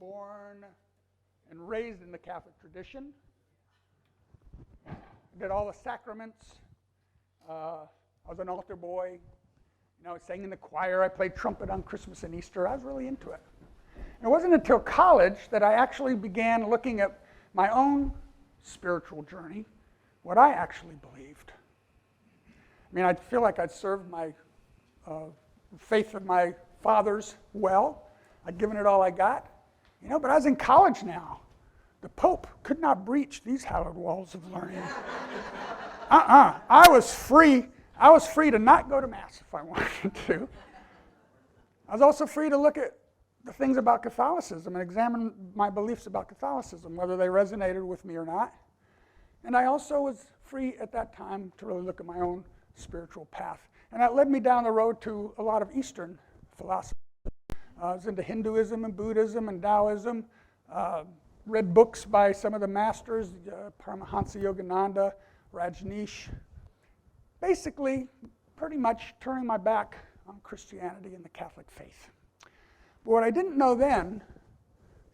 born and raised in the Catholic tradition. I did all the sacraments. I was an altar boy. I sang in the choir. I played trumpet on Christmas and Easter. I was really into it. And it wasn't until college that I actually began looking at my own spiritual journey, what I actually believed. I mean, I feel like I'd served my faith of my fathers well. I'd given it all I got, but I was in college now. The Pope could not breach these hallowed walls of learning. I was free. I was free to not go to Mass if I wanted to. I was also free to look at the things about Catholicism and examine my beliefs about Catholicism, whether they resonated with me or not. And I also was free at that time to really look at my own spiritual path. And that led me down the road to a lot of Eastern philosophy. I was into Hinduism and Buddhism and Taoism, read books by some of the masters, Paramahansa Yogananda, Rajneesh. Basically, pretty much turning my back on Christianity and the Catholic faith. But what I didn't know then,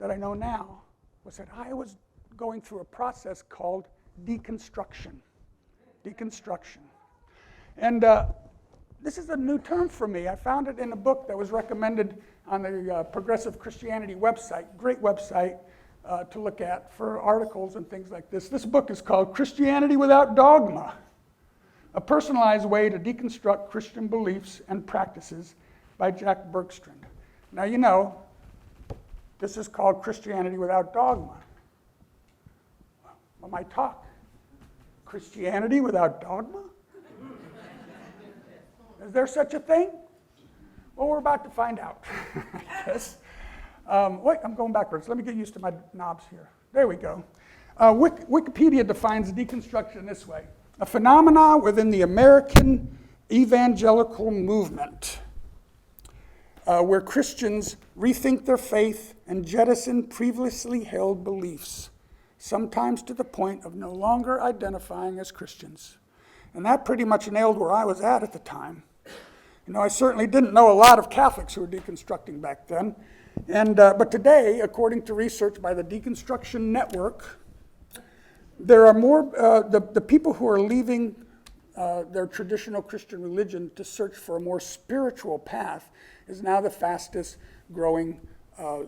that I know now, was that I was going through a process called deconstruction. Deconstruction. And this is a new term for me. I found it in a book that was recommended on the Progressive Christianity website. Great website to look at for articles and things like this. This book is called Christianity Without Dogma, a personalized way to deconstruct Christian beliefs and practices by Jack Bergstrand. Now, this is called Christianity Without Dogma. Well, my talk, Christianity without dogma? Is there such a thing? Well, we're about to find out. Yes. Wait, I'm going backwards. Let me get used to my knobs here. There we go. Wikipedia defines deconstruction this way: a phenomenon within the American evangelical movement where Christians rethink their faith and jettison previously held beliefs, sometimes to the point of no longer identifying as Christians. And that pretty much nailed where I was at the time. I certainly didn't know a lot of Catholics who were deconstructing back then. But today, according to research by the Deconstruction Network, there are more, the people who are leaving their traditional Christian religion to search for a more spiritual path is now the fastest growing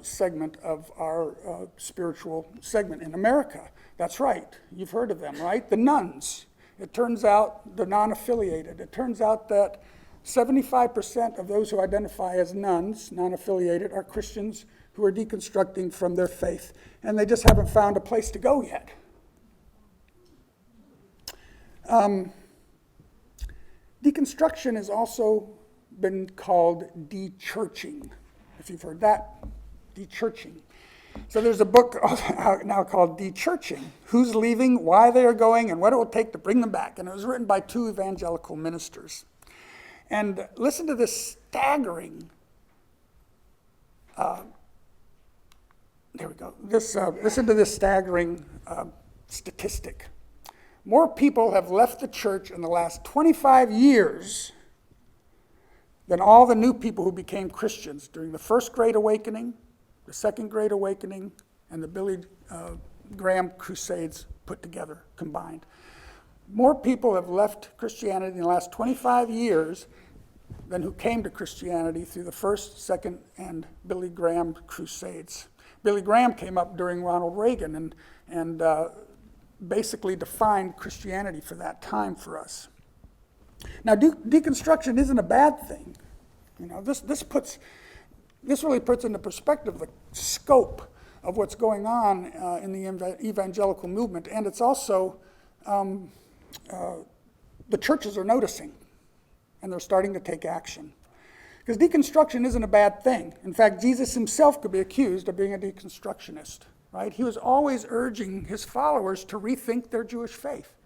segment of our spiritual segment in America. That's right. You've heard of them, right? The nuns. It turns out, the non-affiliated. It turns out that 75% of those who identify as nuns, non-affiliated, are Christians who are deconstructing from their faith, and they just haven't found a place to go yet. Deconstruction has also been called de-churching, if you've heard that, de-churching. So there's a book out now called De-Churching: Who's Leaving, Why They Are Going, and What It Will Take to Bring Them Back. And it was written by two evangelical ministers. And listen to this staggering, listen to this staggering statistic. More people have left the church in the last 25 years than all the new people who became Christians during the First Great Awakening, the Second Great Awakening, and the Billy Graham Crusades put together, combined. More people have left Christianity in the last 25 years than who came to Christianity through the First, Second, and Billy Graham Crusades. Billy Graham came up during Ronald Reagan and basically defined Christianity for that time for us. Now, deconstruction isn't a bad thing. This really puts into perspective the scope of what's going on in the evangelical movement, and it's also the churches are noticing, and they're starting to take action. Because deconstruction isn't a bad thing. In fact, Jesus himself could be accused of being a deconstructionist, right? He was always urging his followers to rethink their Jewish faith,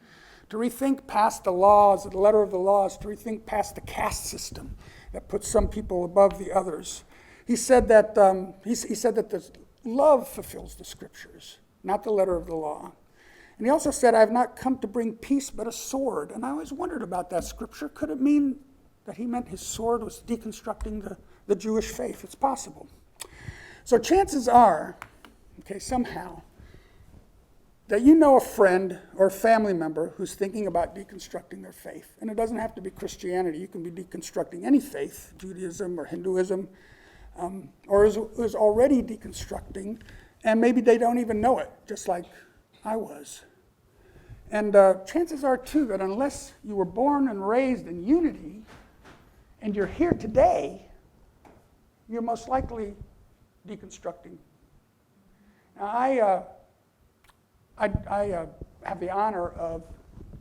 to rethink past the laws, the letter of the laws, to rethink past the caste system that puts some people above the others. He said that he said that the love fulfills the scriptures, not the letter of the law. And he also said, I have not come to bring peace but a sword. And I always wondered about that scripture. Could it mean that he meant his sword was deconstructing the Jewish faith? It's possible. So chances are, okay, somehow, that you know a friend or a family member who's thinking about deconstructing their faith. And it doesn't have to be Christianity. You can be deconstructing any faith, Judaism or Hinduism, or is already deconstructing, and maybe they don't even know it, just like I was. And chances are, too, that unless you were born and raised in unity, and you're here today, you're most likely deconstructing. Now, I have the honor of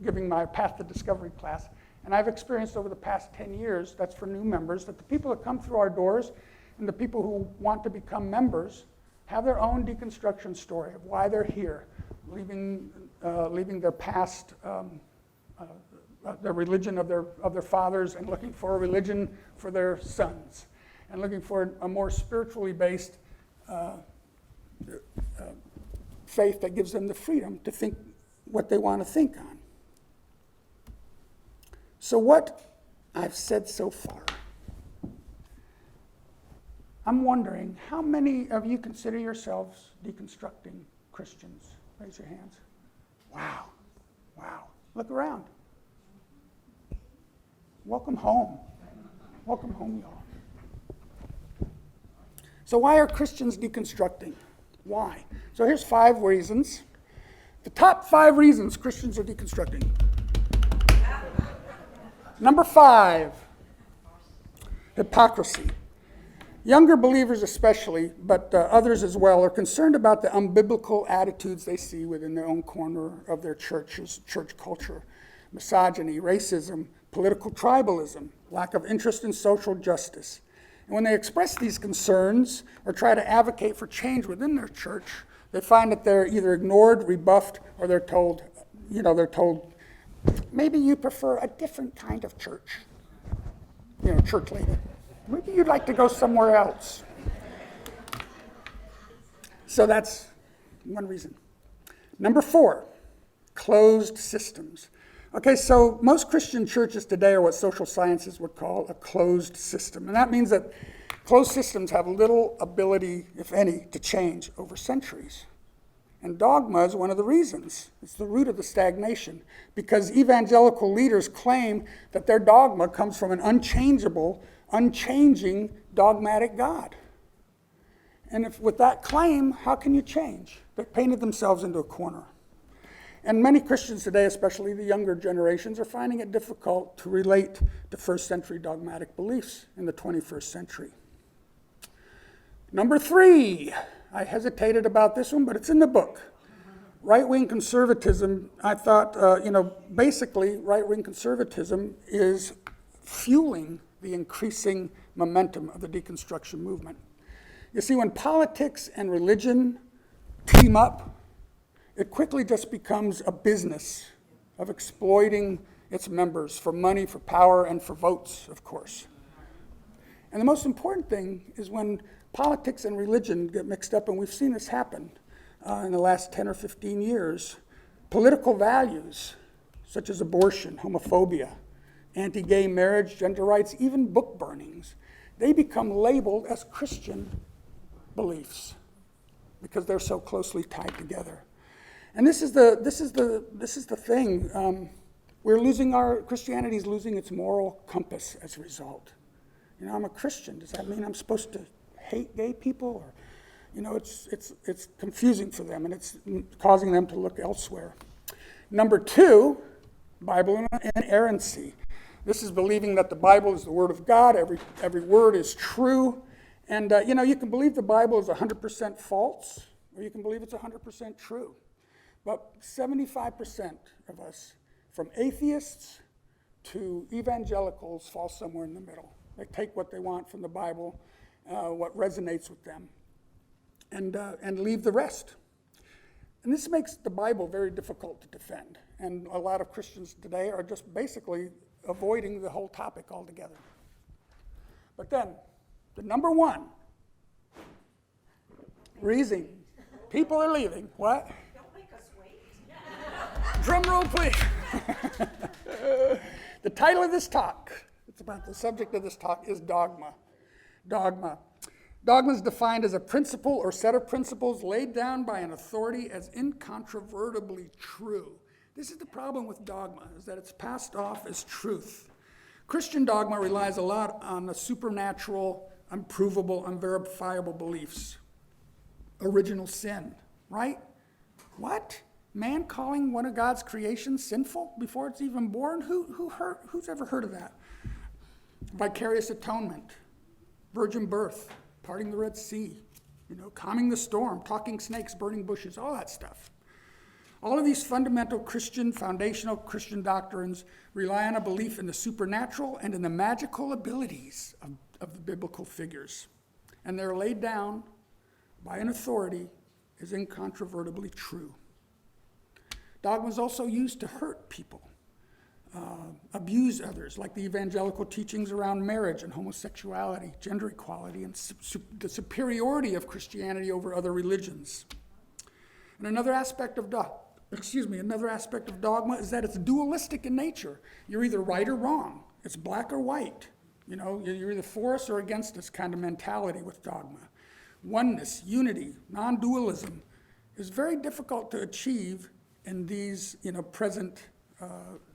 giving my Path to Discovery class, and I've experienced over the past 10 years, that's for new members, that the people that come through our doors and the people who want to become members have their own deconstruction story of why they're here, leaving their past, the religion of their fathers, and looking for a religion for their sons, and looking for a more spiritually based faith that gives them the freedom to think what they want to think on. So what I've said so far, I'm wondering, how many of you consider yourselves deconstructing Christians? Raise your hands. Wow. Look around. Welcome home. Welcome home, y'all. So why are Christians deconstructing? Why? So here's 5 reasons. The top 5 reasons Christians are deconstructing. Number 5, hypocrisy. Younger believers especially, but others as well, are concerned about the unbiblical attitudes they see within their own corner of their church culture. Misogyny, racism, political tribalism, lack of interest in social justice. And when they express these concerns or try to advocate for change within their church, they find that they're either ignored, rebuffed, or they're told, maybe you prefer a different kind of church. Church lady. Maybe you'd like to go somewhere else. So that's one reason. Number 4, closed systems. Okay, so most Christian churches today are what social sciences would call a closed system. And that means that closed systems have little ability, if any, to change over centuries. And dogma is one of the reasons. It's the root of the stagnation, because evangelical leaders claim that their dogma comes from an unchanging, dogmatic God. And with that claim, how can you change? They've painted themselves into a corner. And many Christians today, especially the younger generations, are finding it difficult to relate to first century dogmatic beliefs in the 21st century. Number 3, I hesitated about this one, but it's in the book. Right-wing conservatism, I thought, basically right-wing conservatism is fueling the increasing momentum of the deconstruction movement. You see, when politics and religion team up, it quickly just becomes a business of exploiting its members for money, for power, and for votes, of course. And the most important thing is when politics and religion get mixed up, and we've seen this happen in the last 10 or 15 years, political values such as abortion, homophobia, anti-gay marriage, gender rights, even book burnings, they become labeled as Christian beliefs because they're so closely tied together. And this is the thing. Christianity is losing its moral compass as a result. I'm a Christian. Does that mean I'm supposed to hate gay people? Or, it's confusing for them, and it's causing them to look elsewhere. Number 2, Bible inerrancy. This is believing that the Bible is the Word of God. Every word is true. And, you can believe the Bible is 100% false, or you can believe it's 100% true. But 75% of us, from atheists to evangelicals, fall somewhere in the middle. They take what they want from the Bible, what resonates with them, and leave the rest. And this makes the Bible very difficult to defend. And a lot of Christians today are just basically avoiding the whole topic altogether. But then, the number 1 reason people are leaving, what? Drum roll, please. The title of this talk, it's about the subject of this talk, is Dogma. Dogma. Dogma is defined as a principle or set of principles laid down by an authority as incontrovertibly true. This is the problem with dogma, is that it's passed off as truth. Christian dogma relies a lot on the supernatural, unprovable, unverifiable beliefs. Original sin, right? What? Man calling one of God's creations sinful before it's even born? Who's ever heard of that? Vicarious atonement, virgin birth, parting the Red Sea, calming the storm, talking snakes, burning bushes, all that stuff. All of these fundamental foundational Christian doctrines rely on a belief in the supernatural and in the magical abilities of the biblical figures. And they're laid down by an authority as incontrovertibly true. Dogma is also used to hurt people, abuse others, like the evangelical teachings around marriage and homosexuality, gender equality, and the superiority of Christianity over other religions. And another aspect of dogma is that it's dualistic in nature. You're either right or wrong. It's black or white. You're either for us or against us kind of mentality with dogma. Oneness, unity, non-dualism is very difficult to achieve in these present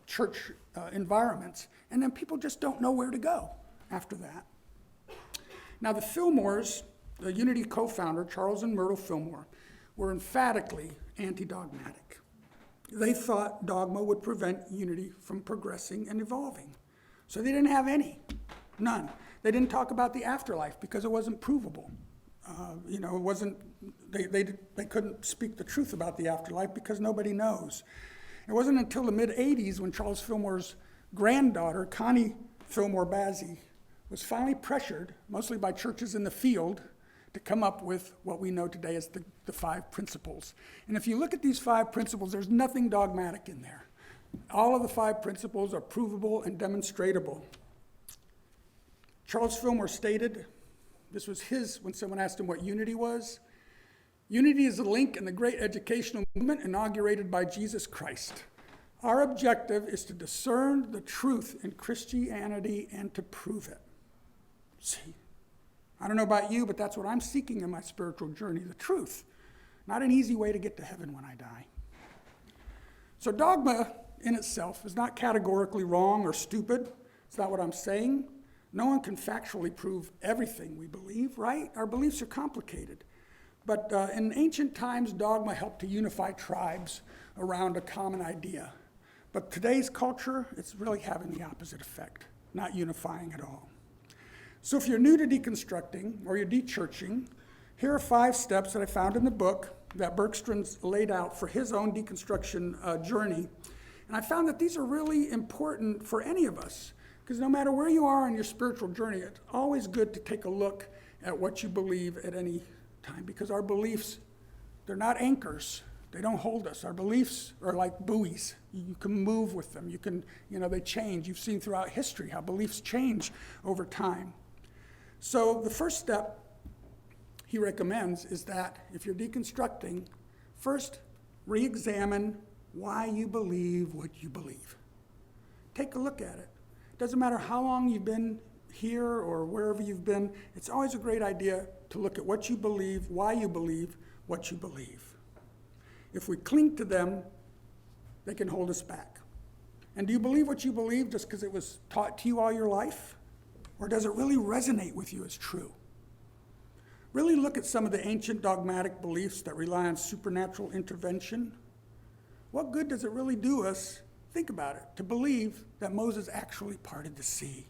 church environments. And then people just don't know where to go after that. Now the Fillmores, the Unity co-founder, Charles and Myrtle Fillmore, were emphatically anti-dogmatic. They thought dogma would prevent unity from progressing and evolving. So they didn't have any, none. They didn't talk about the afterlife because it wasn't provable. It wasn't, they couldn't speak the truth about the afterlife because nobody knows. It wasn't until the mid-'80s when Charles Fillmore's granddaughter, Connie Fillmore Bazzi, was finally pressured, mostly by churches in the field, to come up with what we know today as the 5 principles. And if you look at these 5 principles, there's nothing dogmatic in there. All of the 5 principles are provable and demonstratable. Charles Fillmore stated, this was when someone asked him what unity was. Unity is a link in the great educational movement inaugurated by Jesus Christ. Our objective is to discern the truth in Christianity and to prove it. See, I don't know about you, but that's what I'm seeking in my spiritual journey, the truth. Not an easy way to get to heaven when I die. So dogma in itself is not categorically wrong or stupid. It's not what I'm saying. No one can factually prove everything we believe, right? Our beliefs are complicated. But in ancient times, dogma helped to unify tribes around a common idea. But today's culture, it's really having the opposite effect, not unifying at all. So if you're new to deconstructing or you're de-churching, here are 5 steps that I found in the book that Bergstrom's laid out for his own deconstruction journey. And I found that these are really important for any of us, because no matter where you are on your spiritual journey, it's always good to take a look at what you believe at any time, because our beliefs, they're not anchors. They don't hold us. Our beliefs are like buoys. You can move with them. You can, they change. You've seen throughout history how beliefs change over time. So the first step he recommends is that if you're deconstructing, first re-examine why you believe what you believe. Take a look at it. Doesn't matter how long you've been here or wherever you've been, it's always a great idea to look at what you believe, why you believe what you believe. If we cling to them, they can hold us back. And do you believe what you believe just because it was taught to you all your life? Or does it really resonate with you as true? Really look at some of the ancient dogmatic beliefs that rely on supernatural intervention. What good does it really do us, think about it, to believe that Moses actually parted the sea,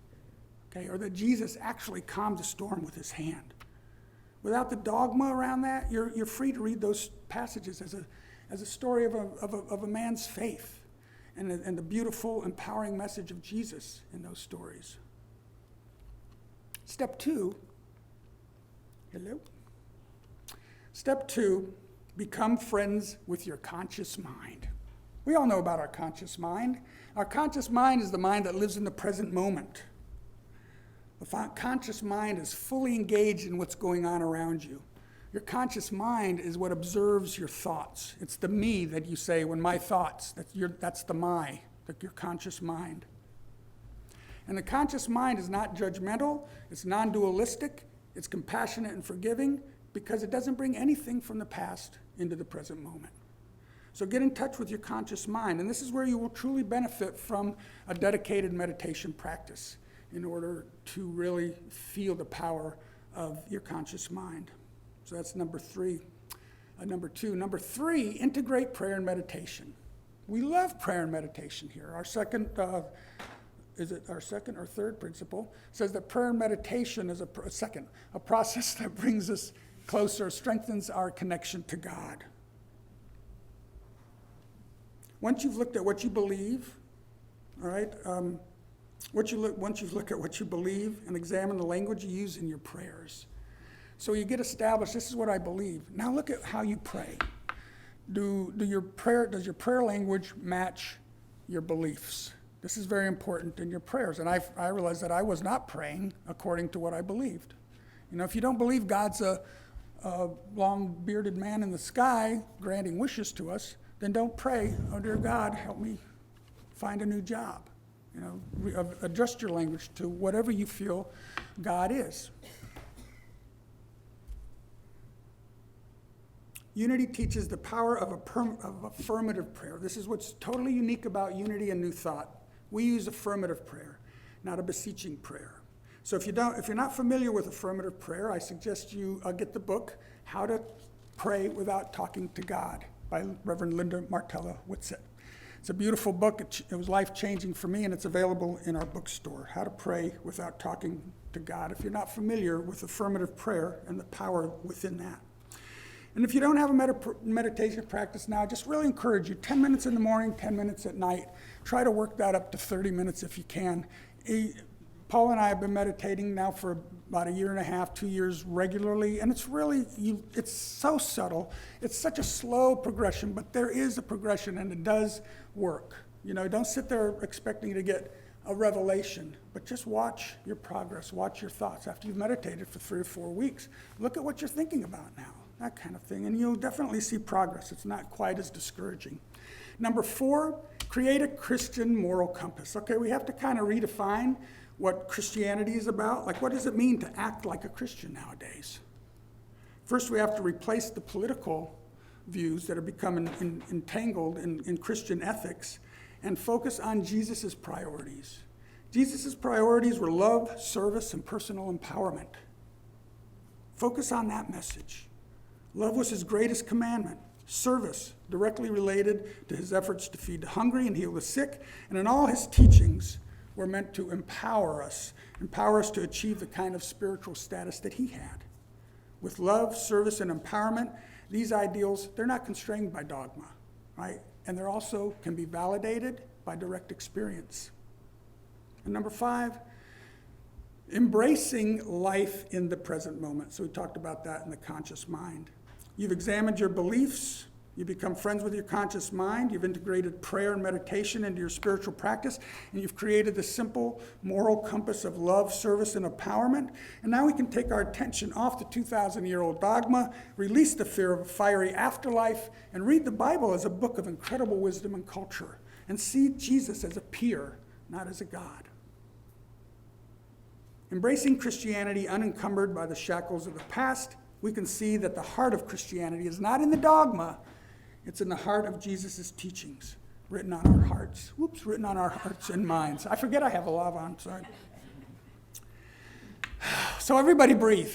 okay, or that Jesus actually calmed the storm with his hand? Without the dogma around that, you're free to read those passages as a story of a man's faith and the beautiful, empowering message of Jesus in those stories. Step 2, Step 2, become friends with your conscious mind. We all know about our conscious mind. Our conscious mind is the mind that lives in the present moment. The conscious mind is fully engaged in what's going on around you. Your conscious mind is what observes your thoughts. It's the me that you say when my thoughts, that's the my, your conscious mind. And the conscious mind is not judgmental, it's non-dualistic, It's compassionate and forgiving because it doesn't bring anything from the past into the present moment. So get in touch with your conscious mind, and this is where you will truly benefit from a dedicated meditation practice in order to really feel the power of your conscious mind. So that's number two. Number three, integrate prayer and meditation. We love prayer and meditation here. Our second or third principle says that prayer and meditation is a process that brings us closer, strengthens our connection to God. Once you've looked at what you believe, all right, once you've looked at what you believe and examine the language you use in your prayers. So you get established, this is what I believe. Now look at how you pray. Does your prayer language match your beliefs? This is very important in your prayers. And I realized that I was not praying according to what I believed. You know, if you don't believe God's a long-bearded man in the sky granting wishes to us, then don't pray, oh dear God, help me find a new job. You know, adjust your language to whatever you feel God is. Unity teaches the power of affirmative prayer. This is what's totally unique about Unity and New Thought. We use affirmative prayer, not a beseeching prayer. So if you're not familiar with affirmative prayer, I suggest you get the book, How to Pray Without Talking to God, by Reverend Linda Martella Whitsett. It's a beautiful book. It was life-changing for me, and it's available in our bookstore, How to Pray Without Talking to God, if you're not familiar with affirmative prayer and the power within that. And if you don't have a meditation practice now, I just really encourage you, 10 minutes in the morning, 10 minutes at night. Try to work that up to 30 minutes if you can. Paul and I have been meditating now for about 1.5 years, 2 years regularly, and it's so subtle. It's such a slow progression, but there is a progression, and it does work. You know, don't sit there expecting to get a revelation, but just watch your progress, watch your thoughts. After you've meditated for 3 or 4 weeks, look at what you're thinking about now, that kind of thing, and you'll definitely see progress. It's not quite as discouraging. Number 4, create a Christian moral compass. Okay, we have to kind of redefine what Christianity is about. Like, what does it mean to act like a Christian nowadays? First, we have to replace the political views that are becoming entangled in Christian ethics and focus on Jesus' priorities. Jesus' priorities were love, service, and personal empowerment. Focus on that message. Love was his greatest commandment. Service, directly related to his efforts to feed the hungry and heal the sick, and in all his teachings were meant to empower us to achieve the kind of spiritual status that he had. With love, service, and empowerment, these ideals, they're not constrained by dogma, right? And they're also can be validated by direct experience. And number 5, embracing life in the present moment. So we talked about that in the conscious mind. You've examined your beliefs. You become friends with your conscious mind. You've integrated prayer and meditation into your spiritual practice, and you've created the simple moral compass of love, service, and empowerment. And now we can take our attention off the 2,000-year-old dogma, release the fear of a fiery afterlife, and read the Bible as a book of incredible wisdom and culture, and see Jesus as a peer, not as a God. Embracing Christianity unencumbered by the shackles of the past, we can see that the heart of Christianity is not in the dogma. It's in the heart of Jesus' teachings, written on our hearts. Written on our hearts and minds. I forget I have a lav on, sorry. So everybody breathe.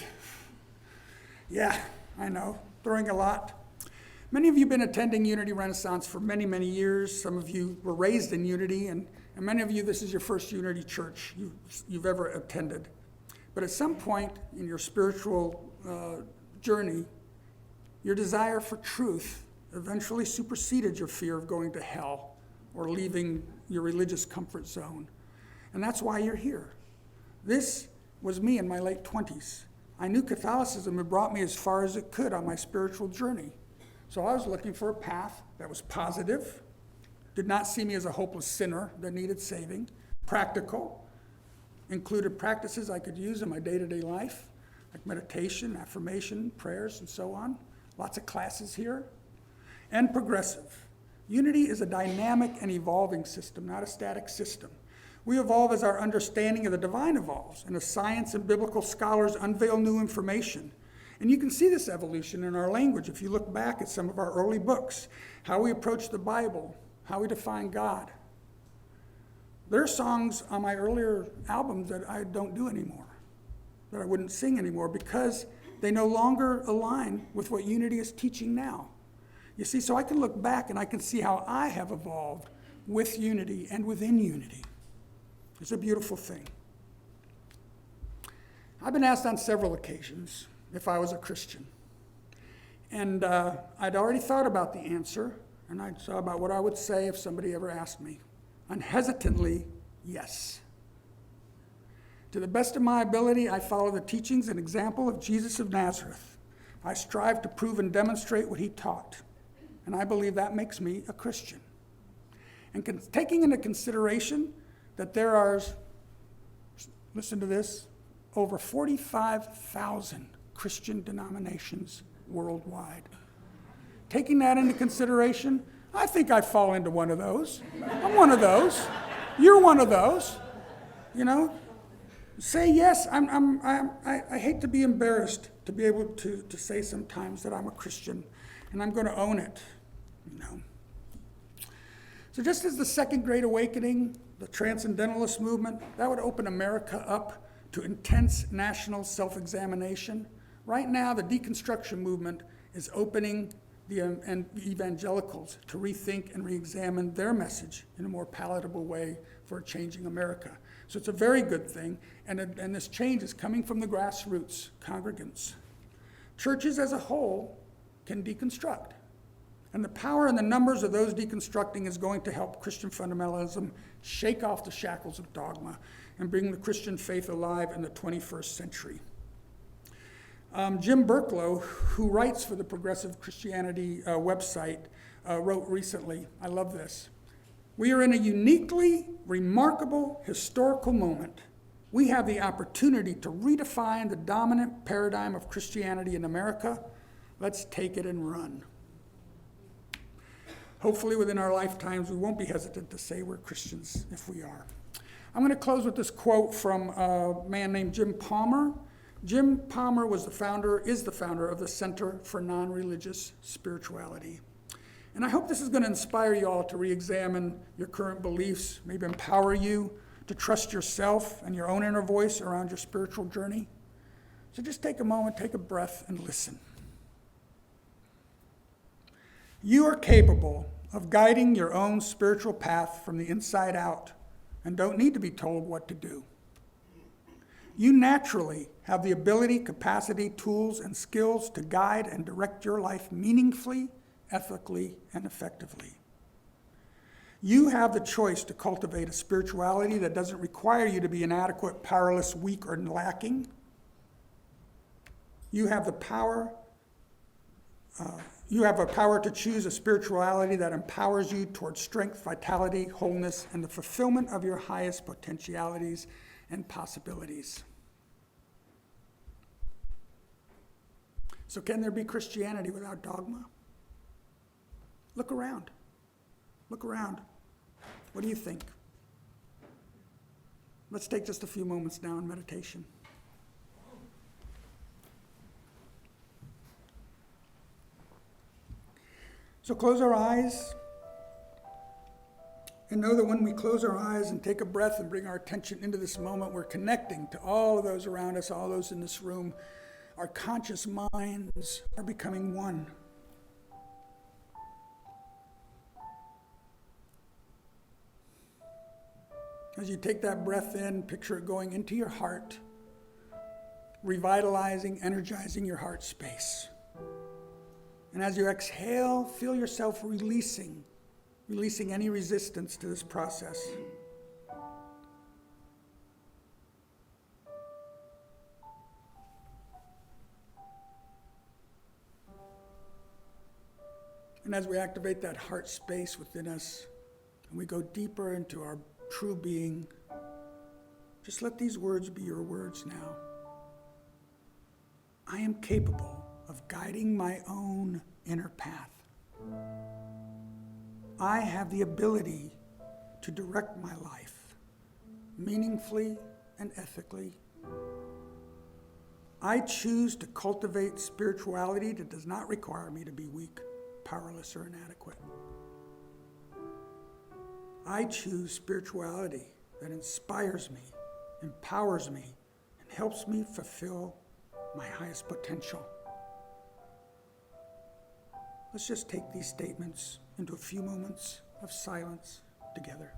Yeah, I know, throwing a lot. Many of you have been attending Unity Renaissance for many, many years. Some of you were raised in Unity, and many of you, this is your first Unity church you've ever attended. But at some point in your spiritual journey, your desire for truth eventually superseded your fear of going to hell or leaving your religious comfort zone. And that's why you're here. This was me in my late 20s. I knew Catholicism had brought me as far as it could on my spiritual journey. So I was looking for a path that was positive, did not see me as a hopeless sinner that needed saving, practical, included practices I could use in my day-to-day life, like meditation, affirmation, prayers, and so on. Lots of classes here. And progressive. Unity is a dynamic and evolving system, not a static system. We evolve as our understanding of the divine evolves, and as science and biblical scholars unveil new information. And you can see this evolution in our language if you look back at some of our early books, how we approach the Bible, how we define God. There are songs on my earlier albums that I don't do anymore, that I wouldn't sing anymore, because they no longer align with what Unity is teaching now. You see, so I can look back and I can see how I have evolved with Unity and within Unity. It's a beautiful thing. I've been asked on several occasions if I was a Christian. And I'd already thought about the answer, and I thought about what I would say if somebody ever asked me. Unhesitantly, yes. To the best of my ability, I follow the teachings and example of Jesus of Nazareth. I strive to prove and demonstrate what he taught, and I believe that makes me a Christian. And taking into consideration that there are, listen to this, over 45,000 Christian denominations worldwide. Taking that into consideration, I think I fall into one of those. I'm one of those. You're one of those. You know, say yes. I hate to be embarrassed to be able to say sometimes that I'm a Christian, and I'm going to own it. You know. So just as the Second Great Awakening, the Transcendentalist movement, that would open America up to intense national self-examination. Right now, the deconstruction movement is opening the evangelicals to rethink and re-examine their message in a more palatable way for a changing America. So it's a very good thing, and this change is coming from the grassroots, congregants. Churches as a whole can deconstruct, and the power and the numbers of those deconstructing is going to help Christian fundamentalism shake off the shackles of dogma and bring the Christian faith alive in the 21st century. Jim Burklow, who writes for the Progressive Christianity website, wrote recently, I love this, "We are in a uniquely remarkable historical moment. We have the opportunity to redefine the dominant paradigm of Christianity in America. Let's take it and run." Hopefully within our lifetimes, we won't be hesitant to say we're Christians if we are. I'm going to close with this quote from a man named Jim Palmer. Jim Palmer is the founder of the Center for Non-Religious Spirituality. And I hope this is going to inspire you all to re-examine your current beliefs, maybe empower you to trust yourself and your own inner voice around your spiritual journey. So just take a moment, take a breath, and listen. You are capable of guiding your own spiritual path from the inside out and don't need to be told what to do. You naturally have the ability, capacity, tools, and skills to guide and direct your life meaningfully, ethically, and effectively. You have the choice to cultivate a spirituality that doesn't require you to be inadequate, powerless, weak, or lacking. You have the power to choose a spirituality that empowers you towards strength, vitality, wholeness, and the fulfillment of your highest potentialities and possibilities. So can there be Christianity without dogma? Look around. Look around. What do you think? Let's take just a few moments now in meditation. So close our eyes and know that when we close our eyes and take a breath and bring our attention into this moment, we're connecting to all of those around us, all those in this room. Our conscious minds are becoming one. As you take that breath in, picture it going into your heart, revitalizing, energizing your heart space. And as you exhale, feel yourself releasing any resistance to this process. And as we activate that heart space within us, and we go deeper into our true being, just let these words be your words now. I am capable of guiding my own inner path. I have the ability to direct my life. meaningfully and ethically. I choose to cultivate spirituality that does not require me to be weak, powerless, or inadequate. I choose spirituality that inspires me, empowers me, and helps me fulfill my highest potential. Let's just take these statements into a few moments of silence together.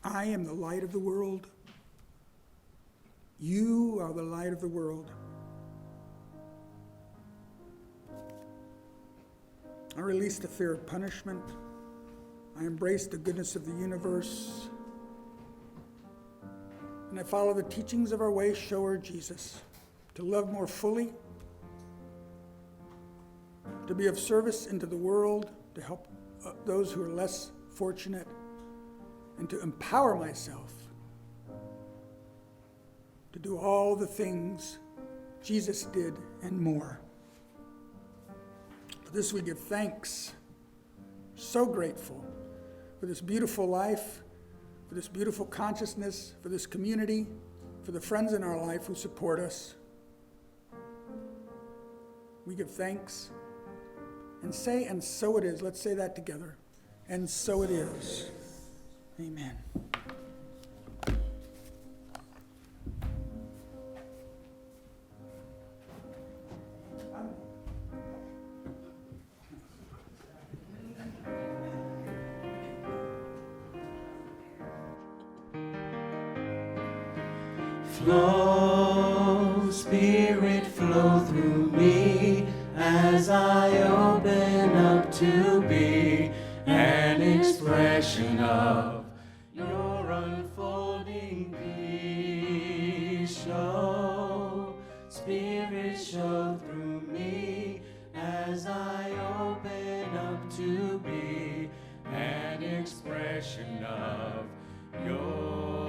I am the light of the world. You are the light of the world. I release the fear of punishment. I embrace the goodness of the universe. And I follow the teachings of our way shower, Jesus, to love more fully, to be of service into the world, to help those who are less fortunate, and to empower myself to do all the things Jesus did and more. For this we give thanks. So grateful for this beautiful life, for this beautiful consciousness, for this community, for the friends in our life who support us. We give thanks and say, and so it is. Let's say that together. And so it is. Amen. Flow, Spirit, flow through me as I open up to be an expression of your unfolding peace. Show, Spirit, show through me as I open up to be an expression of your